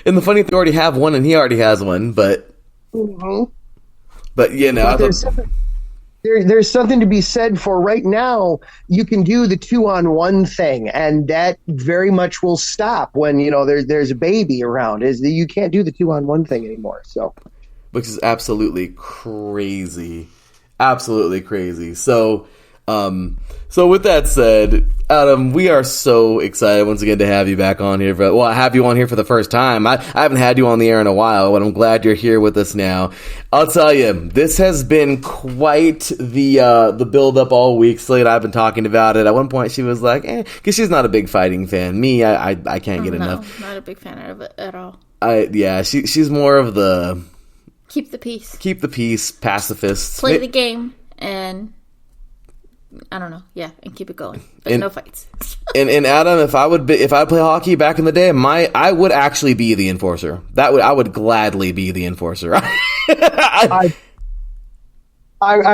And the funny thing, they already have one, and he already has one. But you know, there's something to be said for right now. You can do the 2-on-1 thing, and that very much will stop when there's a baby around. You can't do the 2-on-1 thing anymore. So, which is absolutely crazy, absolutely crazy. So with that said, Adam, we are so excited once again to have you back on here. I have you on here for the first time. I haven't had you on the air in a while, but I'm glad you're here with us now. I'll tell you, this has been quite the build-up all week. Slade, I've been talking about it. At one point, she was like, because she's not a big fighting fan. Me, I can't get enough. Not a big fan of it at all. She's more of the... Keep the peace. Keep the peace, pacifist. Play the game, and... I don't know. Yeah, and keep it going. But no fights. and Adam, if I play hockey back in the day, I would actually be the enforcer. I would gladly be the enforcer. I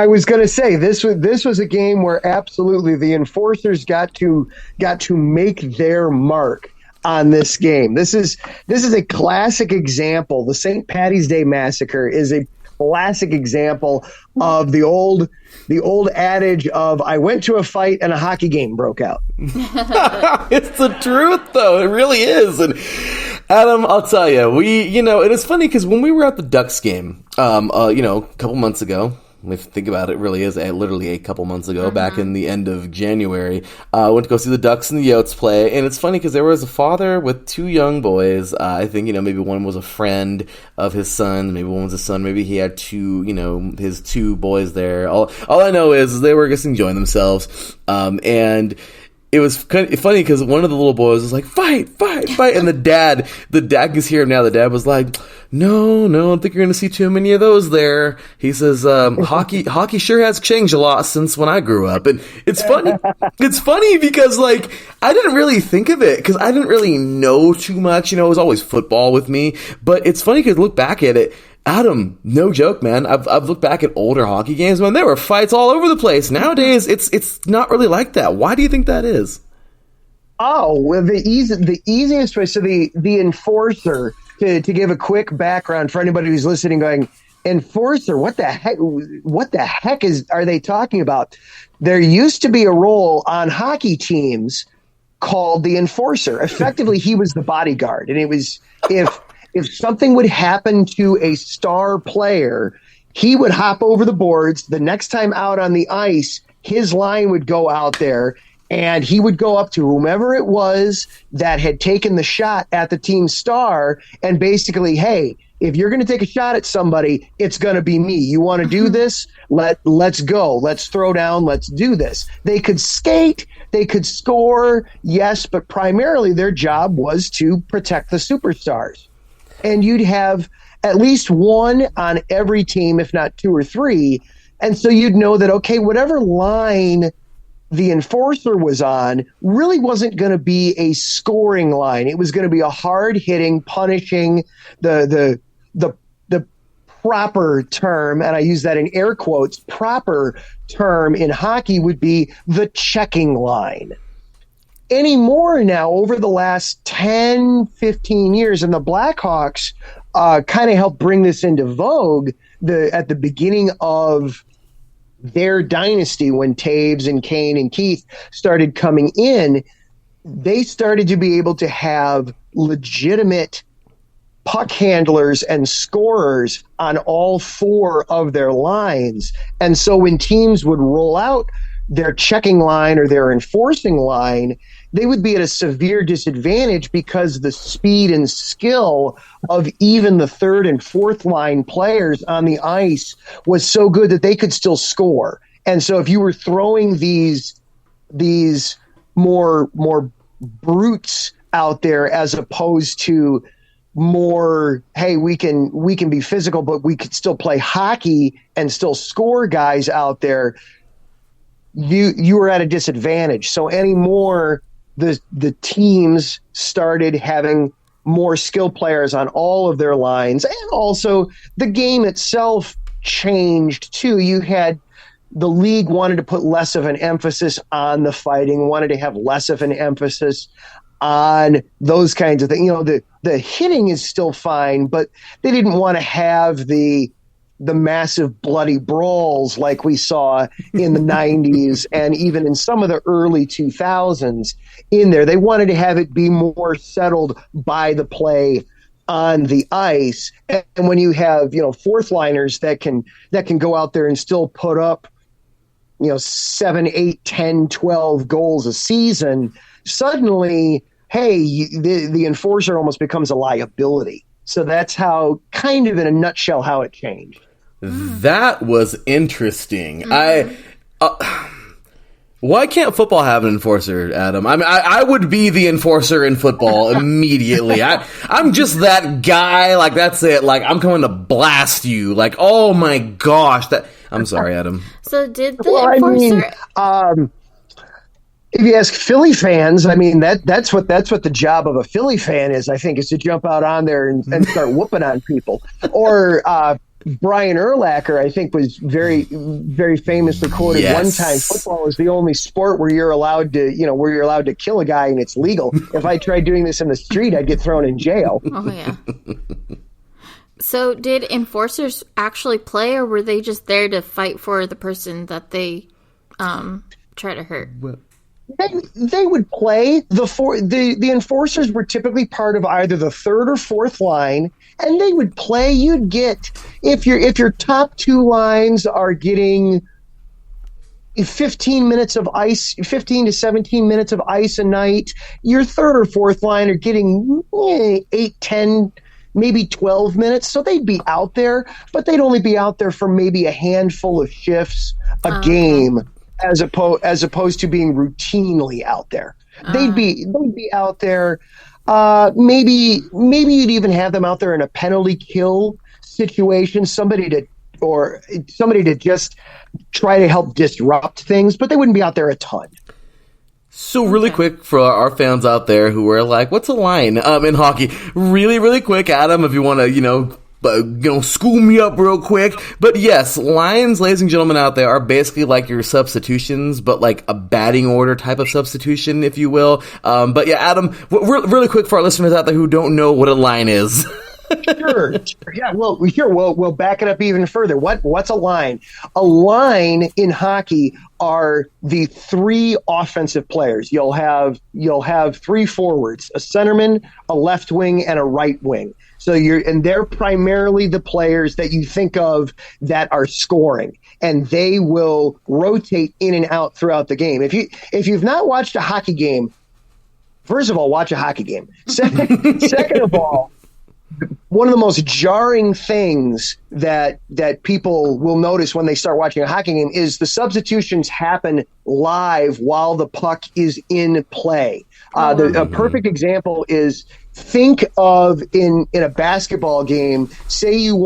was going to say this was a game where absolutely the enforcers got to make their mark on this game. This is a classic example. The St. Patty's Day Massacre is a classic example of the old adage of I went to a fight and a hockey game broke out. It's the truth, though. It really is. And Adam, I'll tell you, it is funny because when we were at the Ducks game, a couple months ago, if you think about it, it really is literally a couple months ago, back in the end of January, went to go see the Ducks and the Yotes play. And it's funny because there was a father with two young boys. I think, maybe one was a friend of his son. Maybe one was a son. Maybe he had two, his two boys there. All I know is they were just enjoying themselves. And it was kind of funny because one of the little boys was like, fight. And the dad can hear him now. The dad was like, no, I don't think you're going to see too many of those there. He says, hockey sure has changed a lot since when I grew up. And it's funny. It's funny because, I didn't really think of it because I didn't really know too much. It was always football with me. But it's funny because look back at it. Adam, no joke, man. I've looked back at older hockey games, man. There were fights all over the place. Nowadays, it's not really like that. Why do you think that is? Oh, well, the easiest way. So the enforcer, to give a quick background for anybody who's listening, going, enforcer, what the heck are they talking about? There used to be a role on hockey teams called the enforcer. Effectively, he was the bodyguard, and it was if something would happen to a star player, he would hop over the boards. The next time out on the ice, his line would go out there, and he would go up to whomever it was that had taken the shot at the team star and basically, hey, if you're going to take a shot at somebody, it's going to be me. You want to do this? Let's go. Let's throw down. Let's do this. They could skate. They could score, yes, but primarily their job was to protect the superstars. And you'd have at least one on every team, if not two or three. And so you'd know that, okay, whatever line the enforcer was on really wasn't going to be a scoring line. It was going to be a hard-hitting, punishing, the proper term, and I use that in air quotes, proper term in hockey would be the checking line. Anymore now, over the last 10, 15 years, and the Blackhawks kind of helped bring this into vogue at the beginning of their dynasty when Taves and Kane and Keith started coming in, they started to be able to have legitimate puck handlers and scorers on all four of their lines. And so when teams would roll out their checking line or their enforcing line, they would be at a severe disadvantage because the speed and skill of even the third and fourth line players on the ice was so good that they could still score. And so if you were throwing these more brutes out there as opposed to more, hey, we can be physical, but we could still play hockey and still score guys out there, you were at a disadvantage. So anymore, the teams started having more skill players on all of their lines, and also the game itself changed too. You had the league wanted to put less of an emphasis on the fighting, wanted to have less of an emphasis on those kinds of things. The hitting is still fine, but they didn't want to have the massive bloody brawls like we saw in the 90s and even in some of the early 2000s in there. They wanted to have it be more settled by the play on the ice. And when you have, fourth liners that can go out there and still put up, 7, 8, 10, 12 goals a season, suddenly, hey, the enforcer almost becomes a liability. So that's how, kind of in a nutshell, how it changed. That was interesting. Why can't football have an enforcer, Adam? I mean, I would be the enforcer in football immediately. I'm just that guy. Like, that's it. Like, I'm coming to blast you. Like, oh my gosh. I'm sorry, Adam. So did the enforcer? If you ask Philly fans, I mean that's what the job of a Philly fan is. I think is to jump out on there and start whooping on people. Or Brian Urlacher, I think, was very, very famously quoted one time. Football is the only sport where you're allowed to kill a guy and it's legal. If I tried doing this in the street, I'd get thrown in jail. Oh yeah. So did enforcers actually play, or were they just there to fight for the person that they try to hurt? They would play. The enforcers were typically part of either the third or fourth line, and they would play. You'd get, if your top two lines are getting 15 minutes of ice, 15 to 17 minutes of ice a night, your third or fourth line are getting 8, 10, maybe 12 minutes. So they'd be out there, but they'd only be out there for maybe a handful of shifts a game. As opposed to being routinely out there. They'd be out there. Maybe you'd even have them out there in a penalty kill situation, somebody to just try to help disrupt things, but they wouldn't be out there a ton. So really quick for our fans out there who are like, what's a line in hockey? Really, really quick, Adam, if you want to, school me up real quick. But yes, lines, ladies and gentlemen out there, are basically like your substitutions, but like a batting order type of substitution, if you will. But yeah, Adam, really quick for our listeners out there who don't know what a line is. Sure. Yeah. Well, we'll back it up even further. What's a line? A line in hockey are the three offensive players. You'll have three forwards, a centerman, a left wing, and a right wing. So they're primarily the players that you think of that are scoring, and they will rotate in and out throughout the game. If you've not watched a hockey game, first of all, watch a hockey game. Second of all, one of the most jarring things that people will notice when they start watching a hockey game is the substitutions happen live while the puck is in play. A perfect example is, think of in a basketball game, say you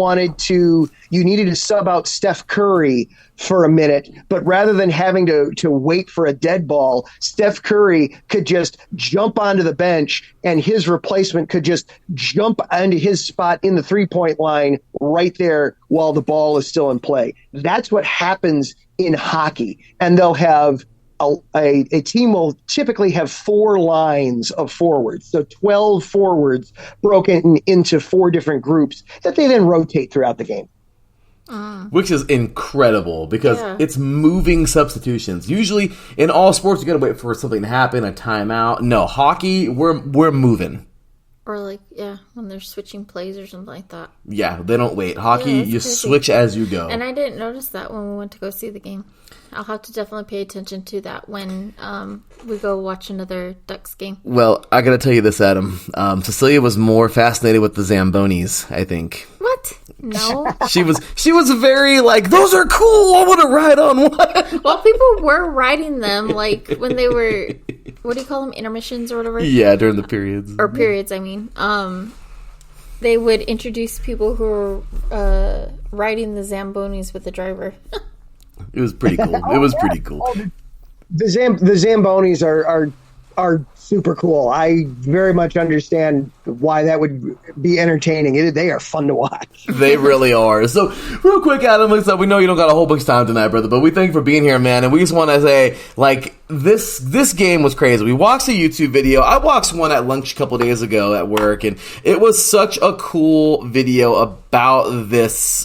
needed to sub out Steph Curry for a minute, but rather than having to wait for a dead ball, Steph Curry could just jump onto the bench and his replacement could just jump onto his spot in the 3-point line right there while the ball is still in play. That's what happens in hockey. And they'll have a team will typically have 4 lines of forwards, so 12 forwards broken into 4 different groups that they then rotate throughout the game. Which is incredible because it's moving substitutions. Usually in all sports, you got to wait for something to happen, a timeout. No, hockey, we're moving. Or when they're switching plays or something like that. Yeah, they don't wait. Hockey, you switch as you go. And I didn't notice that when we went to go see the game. I'll have to definitely pay attention to that when we go watch another Ducks game. Well, I got to tell you this, Adam. Cecilia was more fascinated with the Zambonis, I think. What? No. She was very like, those are cool. I want to ride on one. Well, people were riding them when they were, what do you call them, intermissions or whatever? Yeah, during the periods. Or periods, I mean. They would introduce people who were riding the Zambonis with the driver. It was pretty cool. It was pretty cool. The Zambonis are super cool. I very much understand why that would be entertaining. They are fun to watch. They really are. So, real quick, Adam, we know you don't got a whole bunch of time tonight, brother, but we thank you for being here, man. And we just want to say, this game was crazy. We watched a YouTube video. I watched one at lunch a couple days ago at work, and it was such a cool video about this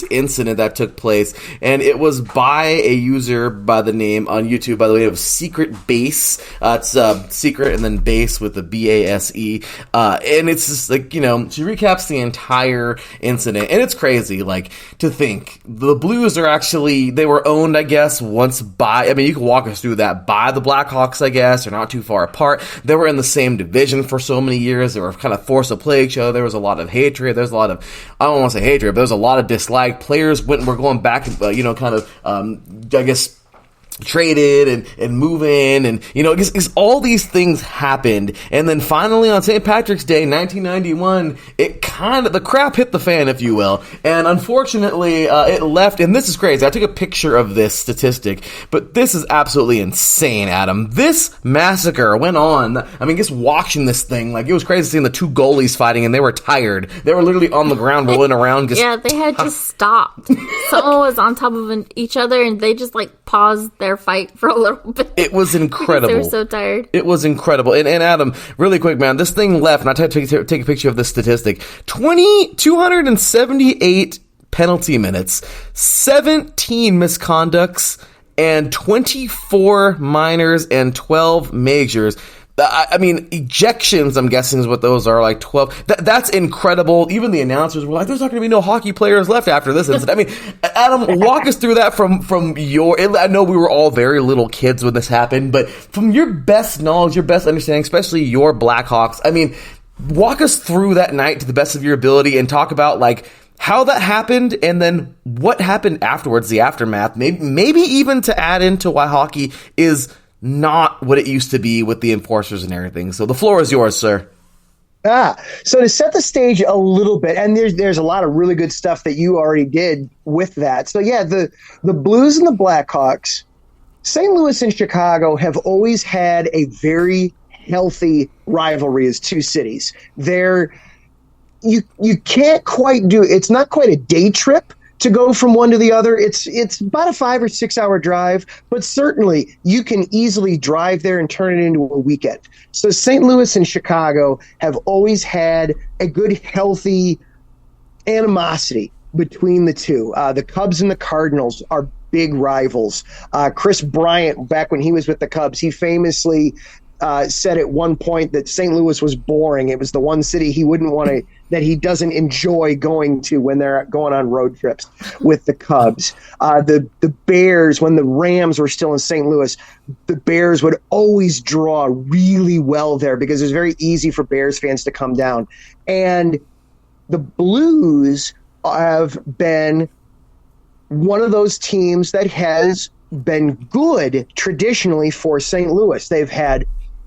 incident that took place. And it was by a user by the name on YouTube, by the way, of Secret Base. It's secret and then base with the BASE. And it's just like, she recaps the entire incident, and it's crazy. Like, to think the Blues are actually, they were owned, I guess, once by, you can walk us through that, by the Blackhawks, I guess. They're not too far apart. They were in the same division for so many years. They were kind of forced to play each other. There was a lot of hatred. There's a lot of, I don't want to say hatred, but there's a lot of dislike. Players were going back, I guess, traded and moving, and because all these things happened, and then finally on St. Patrick's Day 1991 the crap hit the fan, if you will, and unfortunately it left. And this is crazy. I took a picture of this statistic, but this is absolutely insane, Adam. This massacre went on. Just watching this thing, like, it was crazy seeing the two goalies fighting, and they were tired. They were literally on the ground rolling around. They had just stopped. Someone was on top of each other, and they just paused their fight for a little bit. It was incredible. They were so tired. It was incredible. And Adam, really quick, man, this thing left, and I tried to take a picture of this statistic. 278 penalty minutes, 17 misconducts, and 24 minors and 12 majors. Ejections, I'm guessing, is what those are, like 12. That's incredible. Even the announcers were like, there's not going to be no hockey players left after this incident. Adam, walk us through that from your, I know we were all very little kids when this happened, but from your best knowledge, your best understanding, especially your Blackhawks, walk us through that night to the best of your ability and talk about, how that happened, and then what happened afterwards, the aftermath, maybe even to add into why hockey is not what it used to be with the enforcers and everything. So the floor is yours, sir. So to set the stage a little bit, and there's a lot of really good stuff that you already did with that. So yeah, the Blues and the Blackhawks, St. Louis and Chicago have always had a very healthy rivalry as two cities. You can't quite do, it's not quite a day trip to go from one to the other. It's about a 5 or 6 hour drive, but certainly you can easily drive there and turn it into a weekend. So St. Louis and Chicago have always had a good, healthy animosity between the two. The Cubs and the Cardinals are big rivals. Chris Bryant, back when he was with the Cubs, he famously said at one point that St. Louis was boring. It was the one city he wouldn't want to, that he doesn't enjoy going to when they're going on road trips with the Cubs. The Bears, when the Rams were still in St. Louis, the Bears would always draw really well there because it was very easy for Bears fans to come down. And the Blues have been one of those teams that has been good traditionally for St. Louis.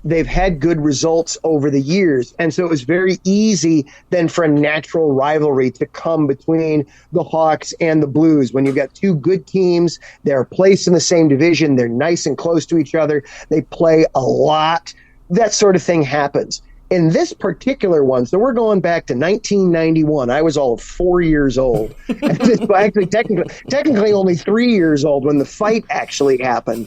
They've had good results over the years. And so it was very easy then for a natural rivalry to come between the Hawks and the Blues. When you've got two good teams, they're placed in the same division, they're nice and close to each other, they play a lot, that sort of thing happens. In this particular one, so we're going back to 1991. I was all of 4 years old. Actually, technically only 3 years old when the fight actually happened.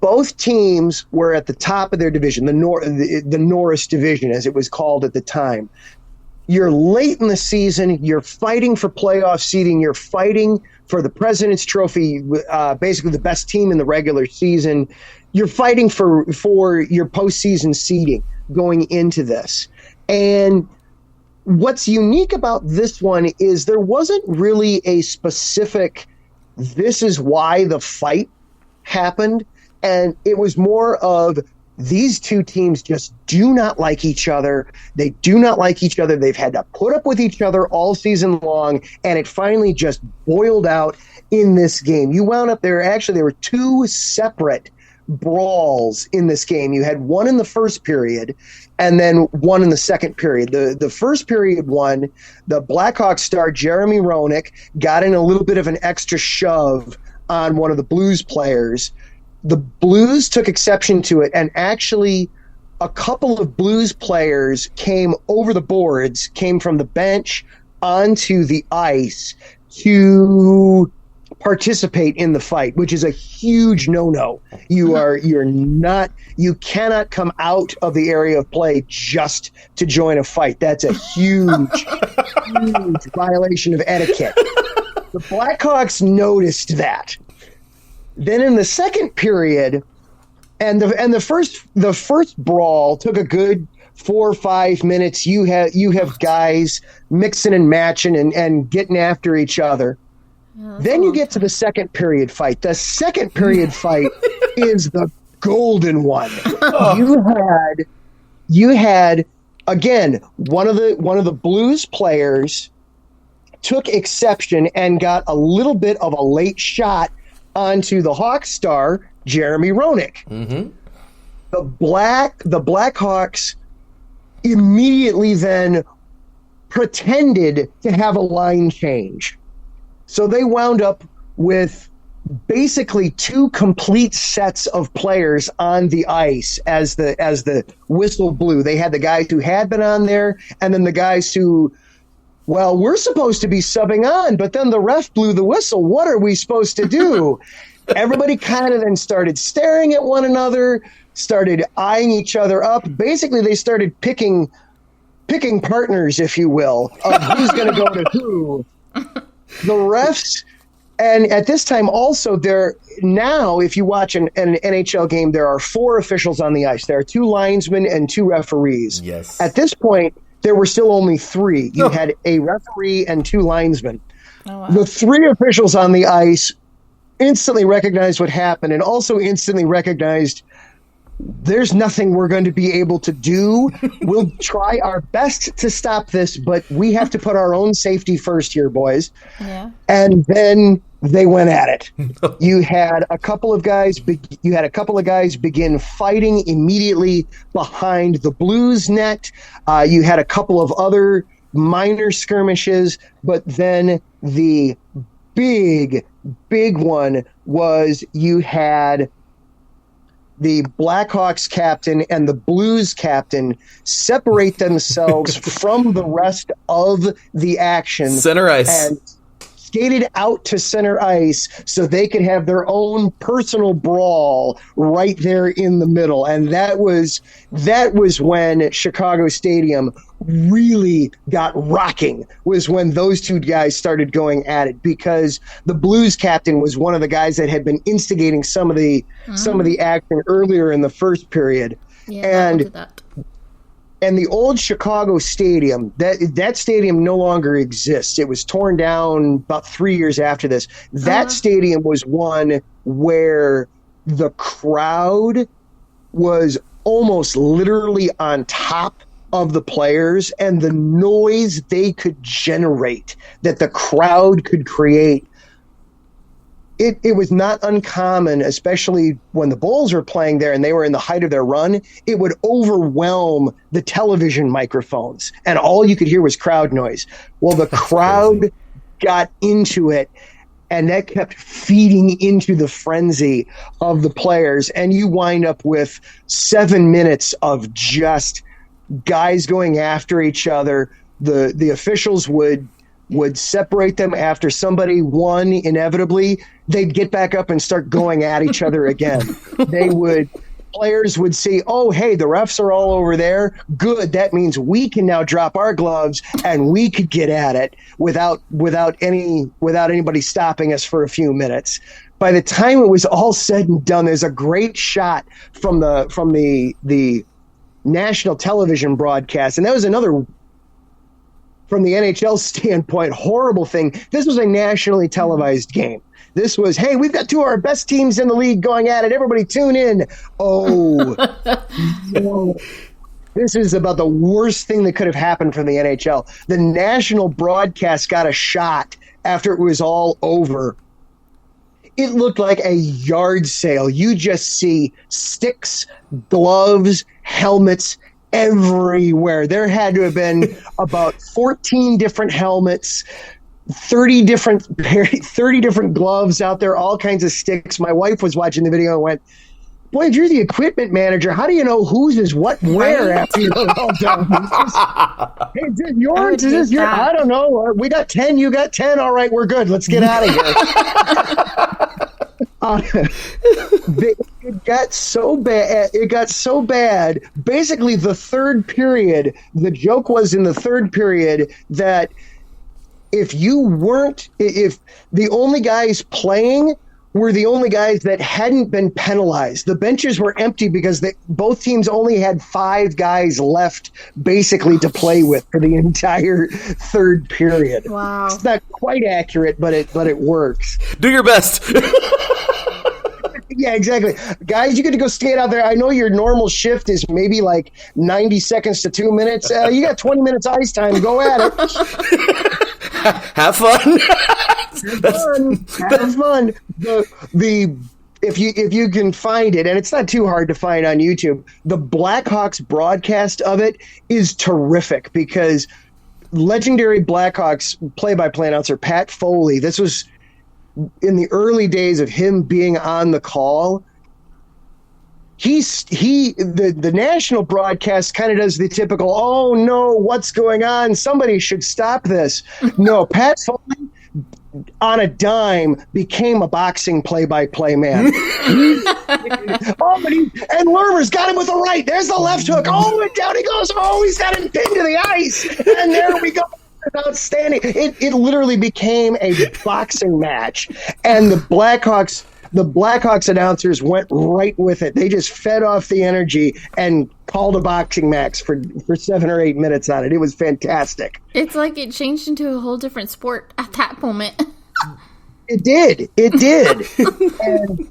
Both teams were at the top of their division, the Norris division, as it was called at the time. You're late in the season. You're fighting for playoff seeding. You're fighting for the President's Trophy, basically the best team in the regular season. You're fighting for your postseason seeding going into this. And what's unique about this one is there wasn't really a specific, this is why the fight happened. And it was more of, these two teams just do not like each other. They do not like each other. They've had to put up with each other all season long, and it finally just boiled out in this game. You wound up there. Actually, there were two separate brawls in this game. You had one in the first period and then one in the second period. The first period one, the Blackhawks star Jeremy Roenick got in a little bit of an extra shove on one of the Blues players. The Blues took exception to it, and actually a couple of Blues players came over the boards, came from the bench onto the ice to participate in the fight, which is a huge no-no. You cannot come out of the area of play just to join a fight. That's a huge violation of etiquette. The Blackhawks noticed that. Then in the second period, and the first brawl took a good 4 or 5 minutes. You have guys mixing and matching and getting after each other. Then you get to the second period fight. The second period fight is the golden one. You had again one of the Blues players took exception and got a little bit of a late shot onto the Hawks star Jeremy Roenick. Mm-hmm. The Blackhawks immediately then pretended to have a line change. So they wound up with basically 2 complete sets of players on the ice as the whistle blew. They had the guys who had been on there, and then the guys who, well, we're supposed to be subbing on, but then the ref blew the whistle. What are we supposed to do? Everybody kind of then started staring at one another, started eyeing each other up. Basically, they started picking partners, if you will, of who's going to go to who. The refs, and at this time also, if you watch an NHL game, there are 4 officials on the ice. There are 2 linesmen and 2 referees. Yes. At this point, there were still only 3. You had a referee and 2 linesmen. Oh, wow. The 3 officials on the ice instantly recognized what happened and also instantly recognized there's nothing we're going to be able to do. We'll try our best to stop this, but we have to put our own safety first here, boys. Yeah. And then they went at it. You had a couple of guys begin fighting immediately behind the Blues net. You had a couple of other minor skirmishes, but then the big one was you had the Blackhawks captain and the Blues captain separate themselves from the rest of the action. Center ice. And skated out to center ice so they could have their own personal brawl right there in the middle. And that was when Chicago Stadium really got rocking, was when those 2 guys started going at it, because the Blues captain was one of the guys that had been instigating some of the action earlier in the first period. Yeah, and the old Chicago Stadium, that stadium no longer exists. It was torn down about 3 years after this. That stadium was one where the crowd was almost literally on top of the players, and the noise they could generate, that the crowd could create. It was not uncommon, especially when the Bulls were playing there and they were in the height of their run. It would overwhelm the television microphones, and all you could hear was crowd noise. Well, the crowd got into it, and that kept feeding into the frenzy of the players, and you wind up with 7 minutes of just guys going after each other. The officials would separate them after somebody won inevitably. They'd get back up and start going at each other again. Players would see, oh, hey, the refs are all over there. Good. That means we can now drop our gloves and we could get at it without anybody stopping us for a few minutes. By the time it was all said and done, there's a great shot from the national television broadcast, and that was another, from the NHL standpoint, horrible thing. This was a nationally televised game. This was, hey, we've got 2 of our best teams in the league going at it. Everybody tune in. Oh, no. This is about the worst thing that could have happened from the NHL. The national broadcast got a shot after it was all over. It looked like a yard sale. You just see sticks, gloves, helmets everywhere. There had to have been about 14 different helmets, 30 different gloves out there, all kinds of sticks. My wife was watching the video and went, boy, if you're the equipment manager, how do you know whose is what where after you're all done? Hey, is this yours? Is this yours? I don't know. We got 10. You got 10. All right, we're good. Let's get out of here. It got so bad. It got so bad. Basically, the third period. The joke was in the third period that if the only guys playing were the only guys that hadn't been penalized. The benches were empty because both teams only had 5 guys left basically to play with for the entire third period. Wow. It's not quite accurate, but it works. Do your best. Yeah, exactly. Guys, you get to go skate out there. I know your normal shift is maybe like 90 seconds to 2 minutes. You got 20 minutes ice time. Go at it. Have fun. Have fun. If you can find it, and it's not too hard to find on YouTube, the Blackhawks broadcast of it is terrific because legendary Blackhawks play-by-play announcer Pat Foley, this was in the early days of him being on the call. The national broadcast kind of does the typical, oh no, what's going on? Somebody should stop this. No, Pat Foley, on a dime, became a boxing play-by-play man. And Lermer's got him with the right. There's the left hook. Oh, and down he goes. Oh, he's got him pinned to the ice. And there we go. Outstanding. It literally became a boxing match. And the Blackhawks announcers went right with it. They just fed off the energy and called a boxing match for 7 or 8 minutes on it. It was fantastic. It's like it changed into a whole different sport at that moment. It did. And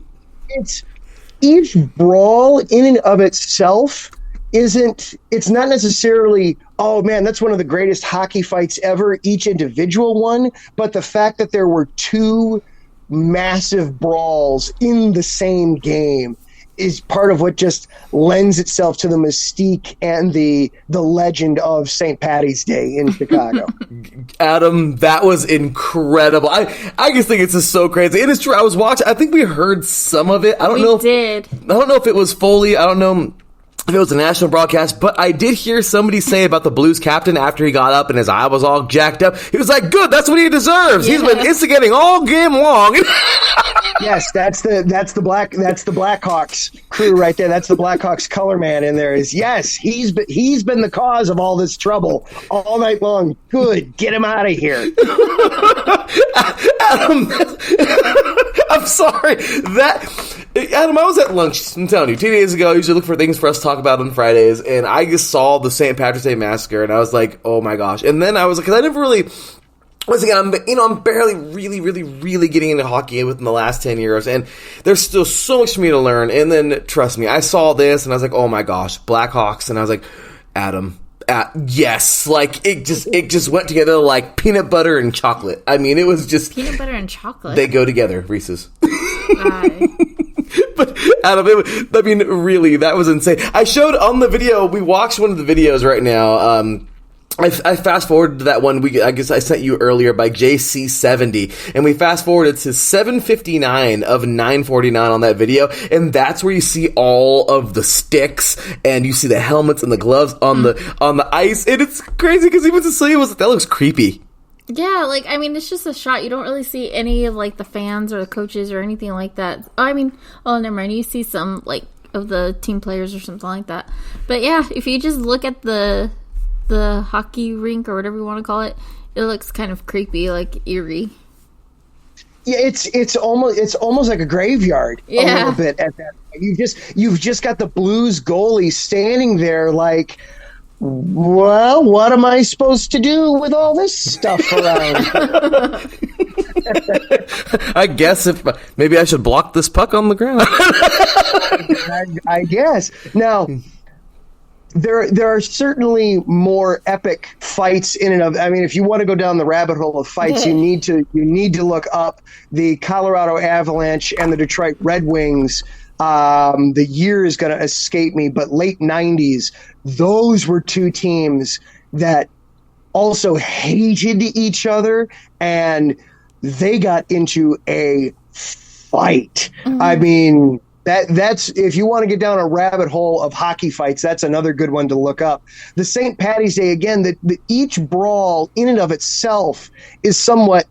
each brawl in and of itself it's not necessarily, oh man, that's one of the greatest hockey fights ever, each individual one, but the fact that there were 2 massive brawls in the same game is part of what just lends itself to the mystique and the legend of St. Patty's Day in Chicago. Adam, that was incredible. I just think it's just so crazy. It is true. I was watching. I think we heard some of it. I don't know if it was Foley. I don't know if it was a national broadcast, but I did hear somebody say about the Blues captain after he got up and his eye was all jacked up. He was like, good, that's what he deserves. Yeah. He's been instigating all game long. Yes, that's the Blackhawks crew right there. That's the Blackhawks color man in there. Yes, he's been the cause of all this trouble all night long. Good, get him out of here. Adam, I'm sorry. Adam, I was at lunch, I'm telling you, 2 days ago. I usually look for things for us to talk about on Fridays, and I just saw the St. Patrick's Day Massacre, and I was like, oh my gosh. And then I was like, because I never really, once again, I'm barely really getting into hockey within the last 10 years, and there's still so much for me to learn. And then, trust me, I saw this, and I was like, oh my gosh, Blackhawks, and I was like, Adam, yes, like it just went together like peanut butter and chocolate. I mean, it was just peanut butter and chocolate. They go together, Reese's. But Adam, really, that was insane. I showed on the video. We watched one of the videos right now. I fast forwarded to that one. I guess I sent you earlier by JC70, and we fast forwarded to 7:59 of 9:49 on that video, and that's where you see all of the sticks, and you see the helmets and the gloves on the ice, and it's crazy because even Cecilia was like, that looks creepy. Yeah, like, I mean, it's just a shot. You don't really see any of, like, the fans or the coaches or anything like that. I mean, oh, never mind. You see some, like, of the team players or something like that. But, yeah, if you just look at the hockey rink or whatever you want to call it, it looks kind of creepy, like, eerie. Yeah, it's almost like a graveyard a little bit at that point. You've just got the Blues goalie standing there like, well, what am I supposed to do with all this stuff around? I guess maybe I should block this puck on the ground. I guess. Now, there are certainly more epic fights in and of. I mean, if you want to go down the rabbit hole of fights, you need to look up the Colorado Avalanche and the Detroit Red Wings. The year is going to escape me, but late 90s, those were 2 teams that also hated each other, and they got into a fight. Mm-hmm. I mean, That's if you want to get down a rabbit hole of hockey fights, that's another good one to look up. The St. Patty's Day, again, each brawl in and of itself is somewhat,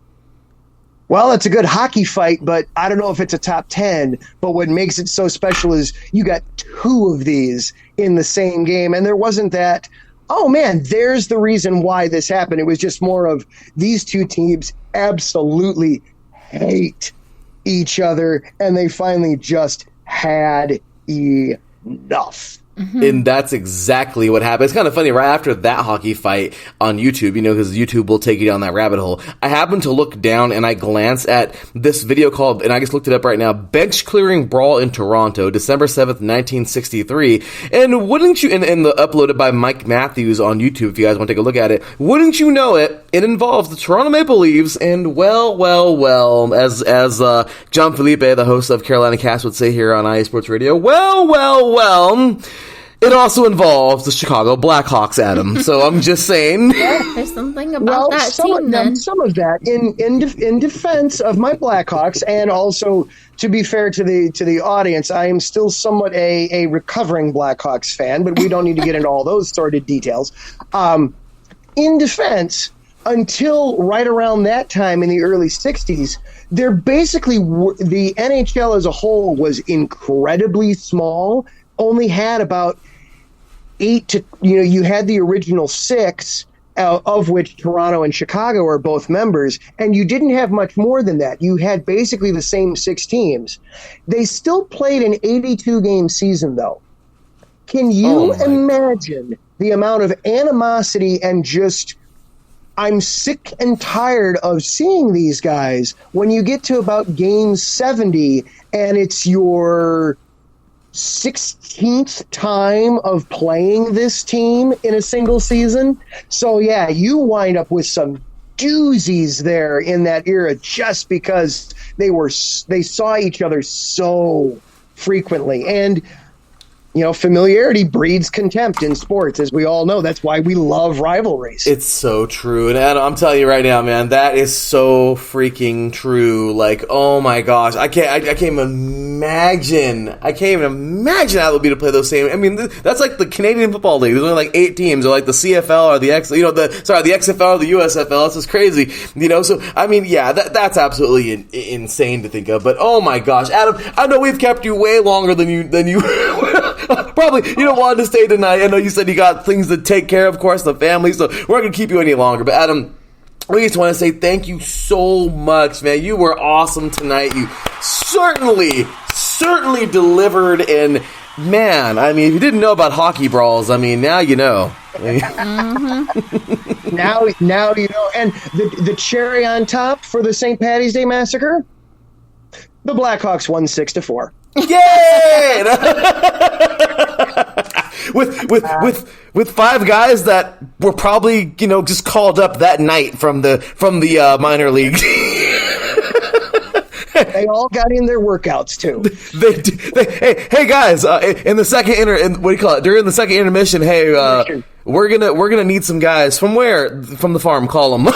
well, it's a good hockey fight, but I don't know if it's a top 10. But what makes it so special is you got two of these in the same game, and there wasn't that, oh man, there's the reason why this happened. It was just more of these two teams absolutely hate each other, and they finally just had enough. And that's exactly what happened. It's kind of funny, right after that hockey fight on YouTube, because YouTube will take you down that rabbit hole. I happened to look down and I glanced at this video called, and I just looked it up right now, Bench Clearing Brawl in Toronto, December 7th, 1963. And wouldn't you, and uploaded by Mike Matthews on YouTube, if you guys want to take a look at it, wouldn't you know it, it involves the Toronto Maple Leafs and, well, as John Felipe, the host of Carolina Cast, would say here on IA Sports Radio, well, it also involves the Chicago Blackhawks, Adam. So I'm just saying. There's something about that team then. Some of that in defense of my Blackhawks, and also to be fair to the audience, I am still somewhat a recovering Blackhawks fan, but we don't need to get into all those sordid details. In defense, until right around that time in the early 60s, they're basically, the NHL as a whole was incredibly small, only had about 8 to, you had the original 6, of which Toronto and Chicago are both members, and you didn't have much more than that. You had basically the same 6 teams. They still played an 82-game season, though. Can you imagine the amount of animosity and just, I'm sick and tired of seeing these guys when you get to about game 70 and it's your 16th time of playing this team in a single season? So yeah, you wind up with some doozies there in that era just because they saw each other so frequently. And familiarity breeds contempt in sports, as we all know. That's why we love rivalries. It's so true. And Adam, I'm telling you right now, man, that is so freaking true. Like, oh my gosh, I can't even imagine how it would be to play those same. I mean, that's like the Canadian Football League. There's only like 8 teams, or like the CFL or the the XFL or the USFL. It's just crazy, So I mean, yeah, that's absolutely insane to think of. But oh my gosh, Adam, I know we've kept you way longer than you. Probably you don't want to stay tonight. I know you said you got things to take care of course, the family, so we're not going to keep you any longer. But Adam, we just want to say thank you so much, man. You were awesome tonight. You certainly delivered. And man, I mean, if you didn't know about hockey brawls, I mean, now you know. Mm-hmm. now you know. And the cherry on top for the St. Patty's Day Massacre, the Blackhawks won 6-4. Yay! with 5 guys that were probably just called up that night from the minor league. They all got in their workouts too. Hey guys, in the second during the second intermission, we're gonna need some guys from where? From the farm. Call them.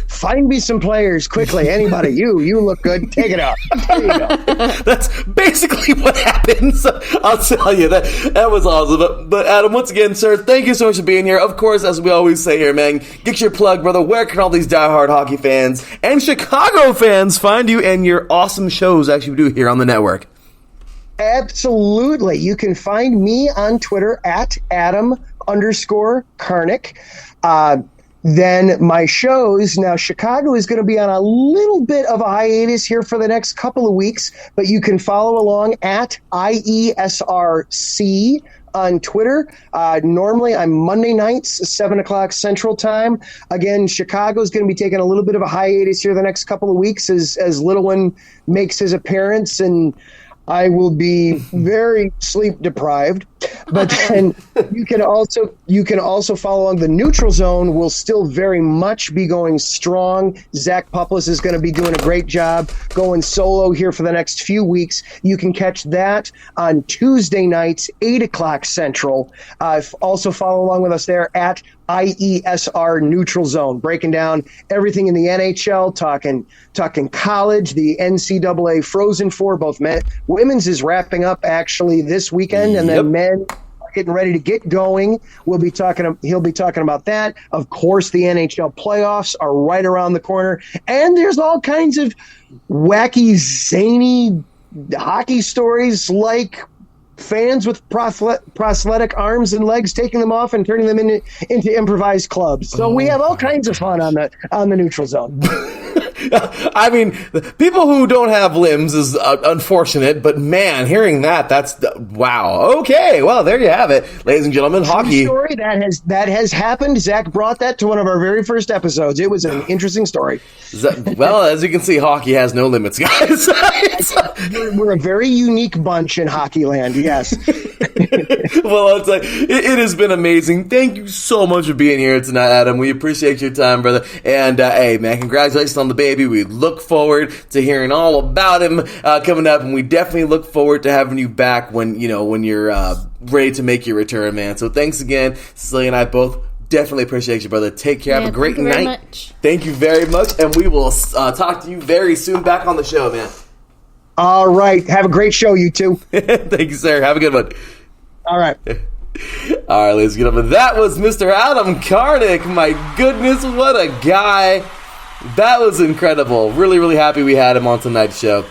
Find me some players quickly. Anybody? You look good. Take it out. There you go. That's basically what happens. I'll tell you that was awesome. But Adam, once again, sir, thank you so much for being here. Of course, as we always say here, man, get your plug, brother. Where can all these diehard hockey fans and Chicago fans find you and your awesome shows that you do here on the network? Absolutely. You can find me on Twitter at Adam_Karnik. Then my shows, now Chicago is going to be on a little bit of a hiatus here for the next couple of weeks, but you can follow along at IESRC on Twitter. Normally I'm Monday nights, 7 o'clock Central Time. Again, Chicago is going to be taking a little bit of a hiatus here the next couple of weeks as Little One makes his appearance. And I will be very sleep deprived. But then you can also follow along. The Neutral Zone will still very much be going strong. Zach Puplis is going to be doing a great job going solo here for the next few weeks. You can catch that on Tuesday nights, 8 o'clock Central. Also follow along with us there at IESR Neutral Zone, breaking down everything in the NHL, talking college, the NCAA Frozen Four, both men. Women's is wrapping up actually this weekend, and then men are getting ready to get going. He'll be talking about that. Of course, the NHL playoffs are right around the corner, and there's all kinds of wacky, zany hockey stories like fans with prosthetic arms and legs taking them off and turning them into improvised clubs. So we have all kinds of fun on the Neutral Zone. I mean, people who don't have limbs is unfortunate, but man, hearing that's wow. Okay, well, there you have it, ladies and gentlemen. Hockey story that has happened. Zach brought that to one of our very first episodes. It was an interesting story. Well, as you can see, hockey has no limits, guys. We're a very unique bunch in hockey land. Yes. Well, it's like it has been amazing. Thank you so much for being here tonight, Adam. We appreciate your time, brother. And hey, man, congratulations on the baby. We look forward to hearing all about him coming up, and we definitely look forward to having you back when you're ready to make your return, man. So thanks again, Cecilia and I both. Definitely appreciate you, brother. Take care. Have a great night. Thank you very much, and we will talk to you very soon back on the show, man. All right. Have a great show, you two. Thank you, sir. Have a good one. All right. All right, ladies and gentlemen. That was Mr. Adam Karnik. My goodness, what a guy. That was incredible. Really, really happy we had him on tonight's show.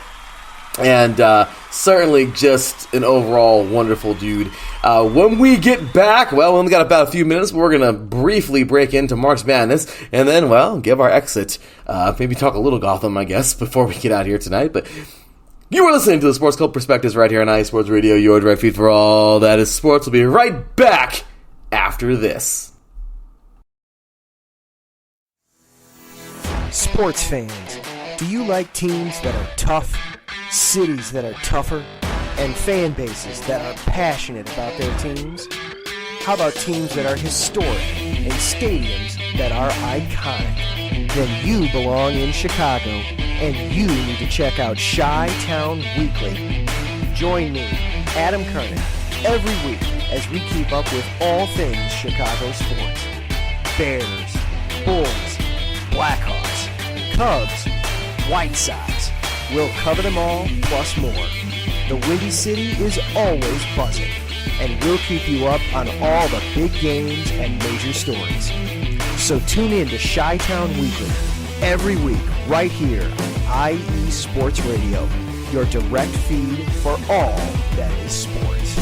And certainly just an overall wonderful dude. When we get back, well, we only got about a few minutes. We're going to briefly break into March Madness and then, well, give our exit. Maybe talk a little Gotham, I guess, before we get out of here tonight. But you are listening to the Sports Cult Perspectives right here on iSports Radio, your direct feed for all that is sports. We'll be right back after this. Sports fans, do you like teams that are tough, cities that are tougher, and fan bases that are passionate about their teams? How about teams that are historic and stadiums that are iconic? Then you belong in Chicago, and you need to check out Chi-Town Weekly. Join me, Adam Karnik, every week as we keep up with all things Chicago sports. Bears, Bulls, Blackhawks, Cubs, White Sox. We'll cover them all, plus more. The Windy City is always buzzing, and we'll keep you up on all the big games and major stories. So tune in to Chi-Town Weekly every week right here on IE Sports Radio, your direct feed for all that is sports.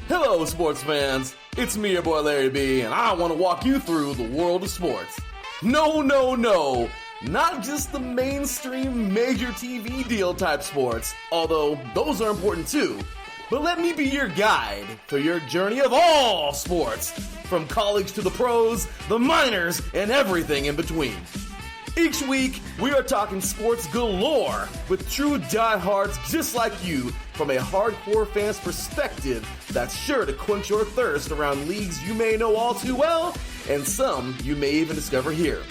Hello, sports fans. It's me, your boy Larry B, and I want to walk you through the world of sports. No, not just the mainstream major TV deal type sports, although those are important too. But let me be your guide through your journey of all sports, from college to the pros, the minors, and everything in between. Each week, we are talking sports galore with true diehards just like you from a hardcore fan's perspective that's sure to quench your thirst around leagues you may know all too well and some you may even discover here.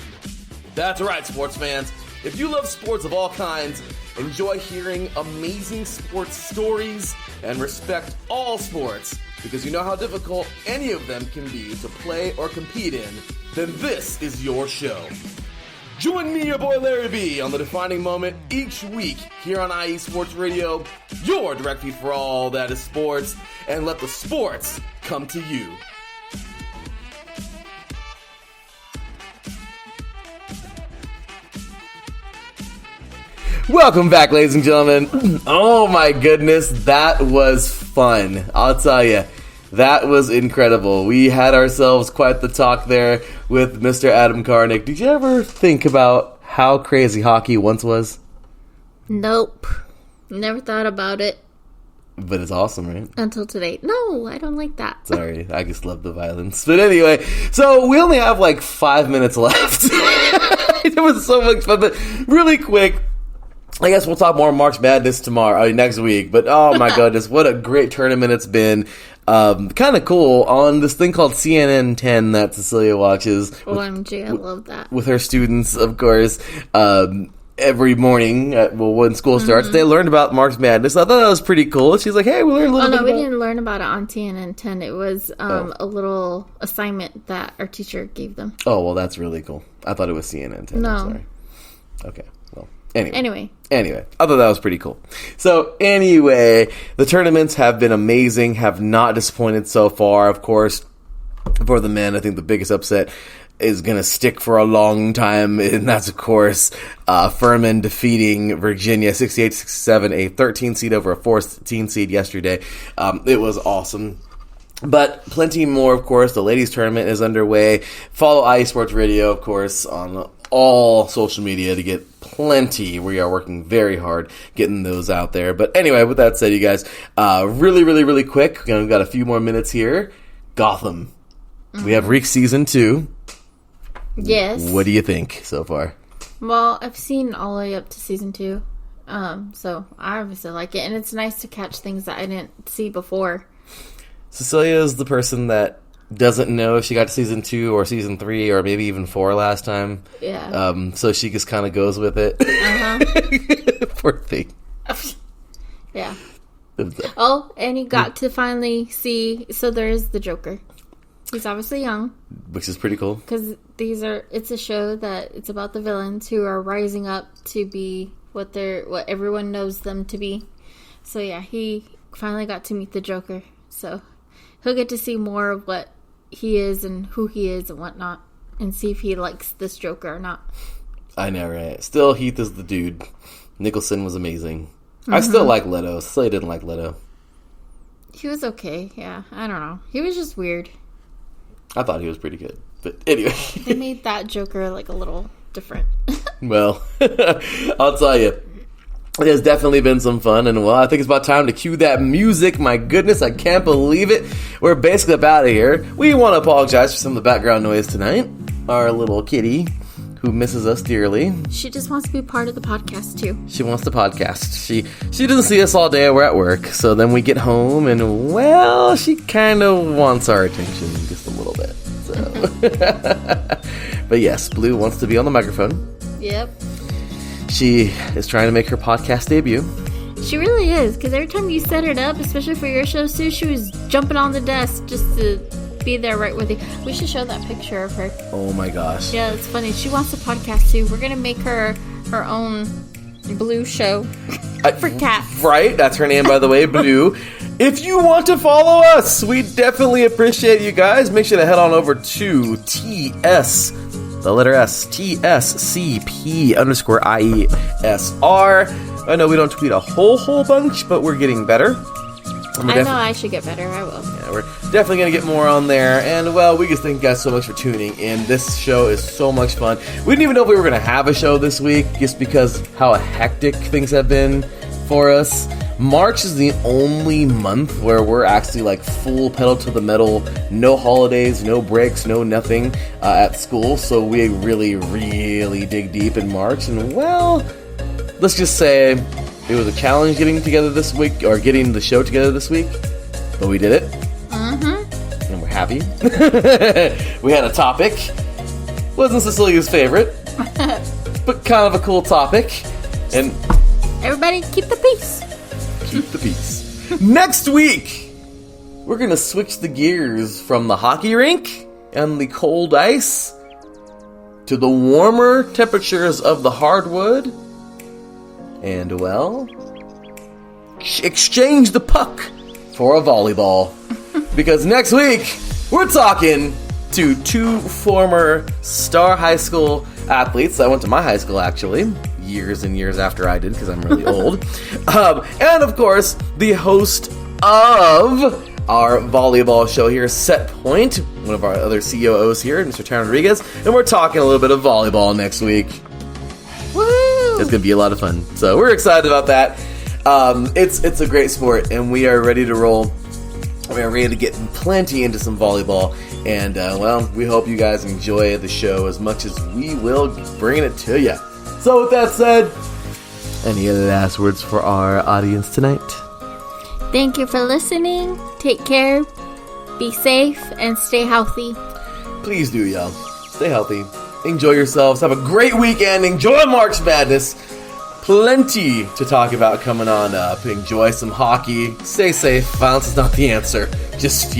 That's right, sports fans. If you love sports of all kinds, enjoy hearing amazing sports stories, and respect all sports because you know how difficult any of them can be to play or compete in, then this is your show. Join me, your boy Larry B, on the defining moment each week here on IE Sports Radio, your direct feed for all that is sports, and let the sports come to you. Welcome back, ladies and gentlemen. Oh my goodness, that was fun. I'll tell you, that was incredible. We had ourselves quite the talk there with Mr. Adam Karnik. Did you ever think about how crazy hockey once was? Nope. Never thought about it. But it's awesome, right? Until today. No, I don't like that. Sorry, I just love the violence. But anyway, so we only have like 5 minutes left. It was so much fun, but really quick, I guess we'll talk more March Madness next week. But oh my goodness, what a great tournament it's been. Kind of cool on this thing called CNN 10 that Cecilia watches. OMG, I love that. With her students, of course. Every morning, when school starts, they learned about March Madness. I thought that was pretty cool. She's like, hey, we learned a little bit about... we didn't learn about it on TNN 10. It was a little assignment that our teacher gave them. Oh, well, that's really cool. I thought it was CNN 10. No. I'm sorry. Okay, well, anyway, I thought that was pretty cool. So, anyway, the tournaments have been amazing, have not disappointed so far. Of course, for the men, I think the biggest upset is going to stick for a long time, and that's, of course, Furman defeating Virginia 68-67, a 13 seed over a 14 seed yesterday. It was awesome. But plenty more, of course. The ladies' tournament is underway. Follow IE Sports Radio, of course, on all social media to get plenty. We are working very hard getting those out there. But anyway, with that said, you guys, really, really, really quick, we've got a few more minutes here. Gotham. We have Reek Season 2. Yes. What do you think so far? Well, I've seen all the way up to season 2. So I obviously like it. And it's nice to catch things that I didn't see before. Cecilia is the person that doesn't know if she got to season 2 or season 3 or maybe even 4 last time. Yeah. So she just kind of goes with it. Poor thing. Yeah. Oh, and you got to finally see. So there is the Joker. He's obviously young, which is pretty cool because it's a show that it's about the villains who are rising up to be what everyone knows them to be. So yeah, he finally got to meet the Joker. So he'll get to see more of what he is and who he is and whatnot, and see if he likes this Joker or not. I know, right? Still, Heath is the dude. Nicholson was amazing. I still like Leto. Cecilia didn't like Leto. He was okay. Yeah, I don't know. He was just weird. I thought he was pretty good. But anyway. They made that Joker like a little different. Well, I'll tell you. It has definitely been some fun. And well, I think it's about time to cue that music. My goodness, I can't believe it. We're basically up out of here. We want to apologize for some of the background noise tonight. Our little kitty, who misses us dearly. She just wants to be part of the podcast too. She wants to podcast. She doesn't see us all day. We're at work. So then we get home and, well, she kind of wants our attention just a little bit. So, but yes, Blue wants to be on the microphone. Yep. She is trying to make her podcast debut. She really is, because every time you set it up, especially for your show, Sue, she was jumping on the desk just to be there right with you. We should show that picture of her. Oh my gosh. Yeah, it's funny. She wants to podcast too. We're gonna make her own Blue show for cats. Right, that's her name, by the way, Blue. If you want to follow us, we definitely appreciate you guys. Make sure to head on over to TSCP_IESR. I know we don't tweet a whole bunch, but we're getting better. I know I should get better. I will. Yeah, we're definitely going to get more on there. And, well, we just thank you guys so much for tuning in. This show is so much fun. We didn't even know if we were going to have a show this week just because how hectic things have been for us. March is the only month where we're actually like full pedal to the metal, no holidays, no breaks, no nothing at school. So we really, really dig deep in March. And, well, let's just say it was a challenge getting together this week, or getting the show together this week, but we did it. And we're happy. We had a topic. Wasn't Cecilia's favorite, but kind of a cool topic. And everybody keep the peace. Keep the peace. Next week, we're going to switch the gears from the hockey rink and the cold ice to the warmer temperatures of the hardwood. And, well, exchange the puck for a volleyball. Because next week, we're talking to two former Star High School athletes that went to my high school, actually. years and years after I did because I'm really old. And of course, the host of our volleyball show here, Set Point, one of our other COOs here, Mr. Taryn Rodriguez, and we're talking a little bit of volleyball next week. Woo! It's going to be a lot of fun. So we're excited about that. It's a great sport, and we are ready to roll. We are ready to get plenty into some volleyball, and we hope you guys enjoy the show as much as we will bringing it to you. So with that said, any other last words for our audience tonight? Thank you for listening. Take care, be safe, and stay healthy. Please do, y'all. Stay healthy. Enjoy yourselves. Have a great weekend. Enjoy March Madness. Plenty to talk about coming on up. Enjoy some hockey. Stay safe. Violence is not the answer. Just,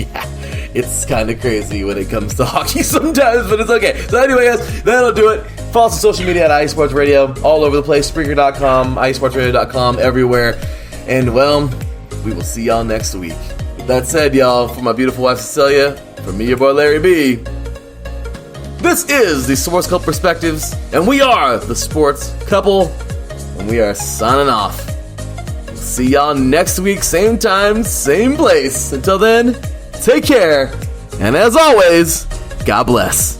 it's kind of crazy when it comes to hockey sometimes, but it's okay. So anyway, guys, that'll do it. Follow us on social media at iSports Radio, all over the place. Spreaker.com, iSportsRadio.com, everywhere. And, we will see y'all next week. With that said, y'all, for my beautiful wife, Cecilia, from me, your boy, Larry B., this is the Sports Couple Perspectives, and we are the Sports Couple, and we are signing off. See y'all next week, same time, same place. Until then, take care, and as always, God bless.